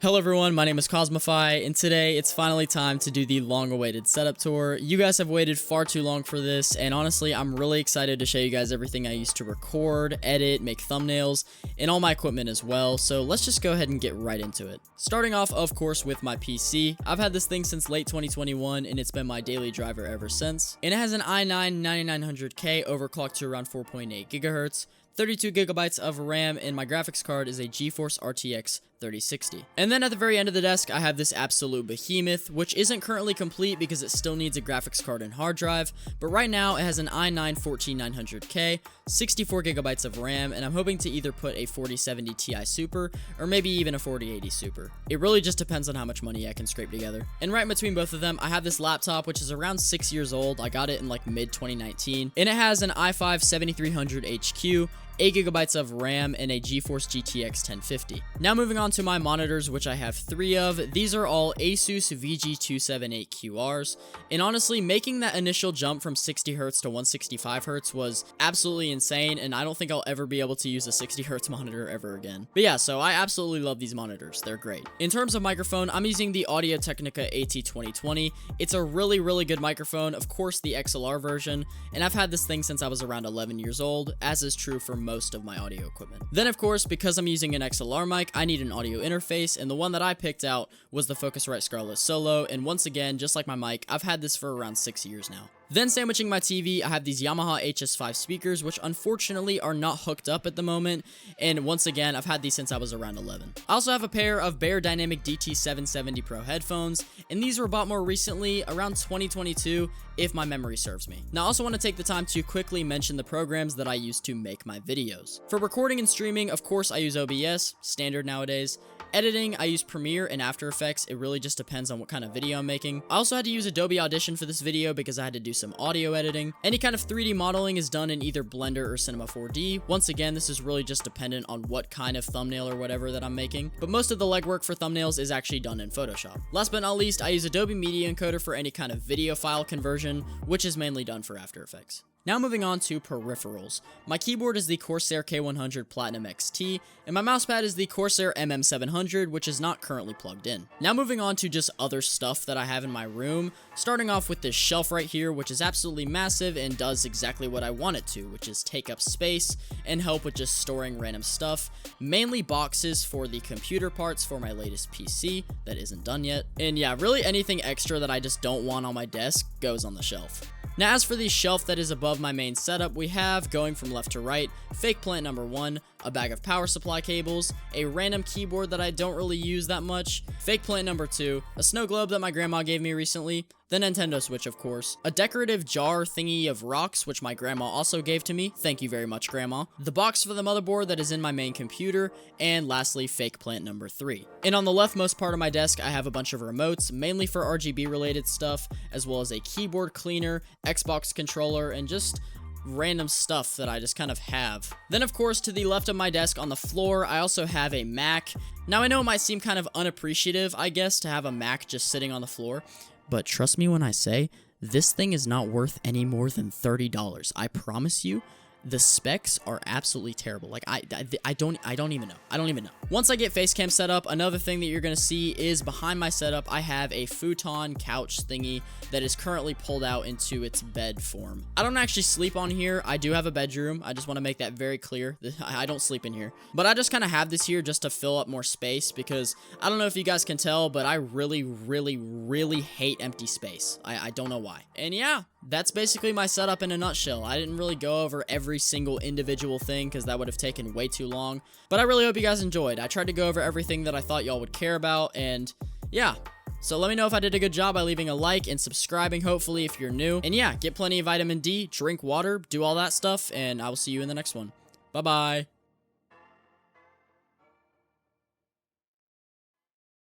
Hello everyone, my name is Cosmify, and today it's finally time to do the long-awaited setup tour. You guys have waited far too long for this, and honestly, I'm really excited to show you guys everything I used to record, edit, make thumbnails, and all my equipment as well, so let's just go ahead and get right into it. Starting off, of course, with my PC. I've had this thing since late 2021, and it's been my daily driver ever since. And it has an i9-9900K overclocked to around 4.8 GHz, 32 gigabytes of RAM, and my graphics card is a GeForce RTX 3060. And then at the very end of the desk, I have this absolute behemoth, which isn't currently complete because it still needs a graphics card and hard drive, but right now it has an i9-14900K, 64 gigabytes of RAM, and I'm hoping to either put a 4070 Ti Super, or maybe even a 4080 Super. It really just depends on how much money I can scrape together. And right in between both of them, I have this laptop, which is around 6 years old. I got it in like mid-2019, and it has an i5-7300HQ, 8 gigabytes of RAM, and a GeForce GTX 1050. Now moving on to my monitors, which I have 3 of. These are all Asus VG278QRs, and honestly, making that initial jump from 60Hz to 165Hz was absolutely insane, and I don't think I'll ever be able to use a 60Hz monitor ever again. But yeah, so I absolutely love these monitors. They're great. In terms of microphone, I'm using the Audio-Technica AT2020. It's a really good microphone, of course the XLR version, and I've had this thing since I was around 11 years old, as is true for most of my audio equipment. Then of course, because I'm using an XLR mic, I need an audio interface, and the one that I picked out was the Focusrite Scarlett Solo, and once again, just like my mic, I've had this for around 6 years now. Then sandwiching my TV, I have these Yamaha HS5 speakers, which unfortunately are not hooked up at the moment, and once again, I've had these since I was around 11. I also have a pair of Bear Dynamic DT770 Pro headphones, and these were bought more recently, around 2022, if my memory serves me. Now I also want to take the time to quickly mention the programs that I use to make my videos. For recording and streaming, of course I use OBS, standard nowadays. Editing, I use Premiere and After Effects. It really just depends on what kind of video I'm making. I also had to use Adobe Audition for this video because I had to do some audio editing. Any kind of 3D modeling is done in either Blender or Cinema 4D. Once again, this is really just dependent on what kind of thumbnail or whatever that I'm making, but most of the legwork for thumbnails is actually done in Photoshop. Last but not least, I use Adobe Media Encoder for any kind of video file conversion, which is mainly done for After Effects. Now moving on to peripherals. My keyboard is the Corsair K100 Platinum XT, and my mousepad is the Corsair MM700, which is not currently plugged in. Now moving on to just other stuff that I have in my room, starting off with this shelf right here, which is absolutely massive and does exactly what I want it to, which is take up space and help with just storing random stuff, mainly boxes for the computer parts for my latest PC that isn't done yet. And yeah, really anything extra that I just don't want on my desk goes on the shelf. Now as for the shelf that is above my main setup, we have, going from left to right, fake plant number 1, a bag of power supply cables, a random keyboard that I don't really use that much, fake plant number 2, a snow globe that my grandma gave me recently, the Nintendo Switch of course, a decorative jar thingy of rocks which my grandma also gave to me, thank you very much grandma, the box for the motherboard that is in my main computer, and lastly fake plant number 3. And on the leftmost part of my desk I have a bunch of remotes, mainly for RGB related stuff, as well as a keyboard cleaner, Xbox controller, and just random stuff that I just kind of have. Then of course to the left of my desk on the floor I also have a Mac. Now I know it might seem kind of unappreciative I guess to have a Mac just sitting on the floor, but trust me when I say this thing is not worth any more than $30. I promise you. The specs are absolutely terrible. Like I don't even know. Once I get Facecam set up, another thing that you're gonna see is behind my setup I have a futon couch thingy that is currently pulled out into its bed form. I don't actually sleep on here. I do have a bedroom. I just want to make that very clear. I don't sleep in here, but I just kind of have this here just to fill up more space because I don't know if you guys can tell, but I really hate empty space. I don't know why. And yeah, that's basically my setup in a nutshell. I didn't really go over every single individual thing because that would have taken way too long, but I really hope you guys enjoyed. I tried to go over everything that I thought y'all would care about, and yeah. So let me know if I did a good job by leaving a like and subscribing, hopefully, if you're new. And yeah, get plenty of vitamin D, drink water, do all that stuff, and I will see you in the next one. Bye-bye.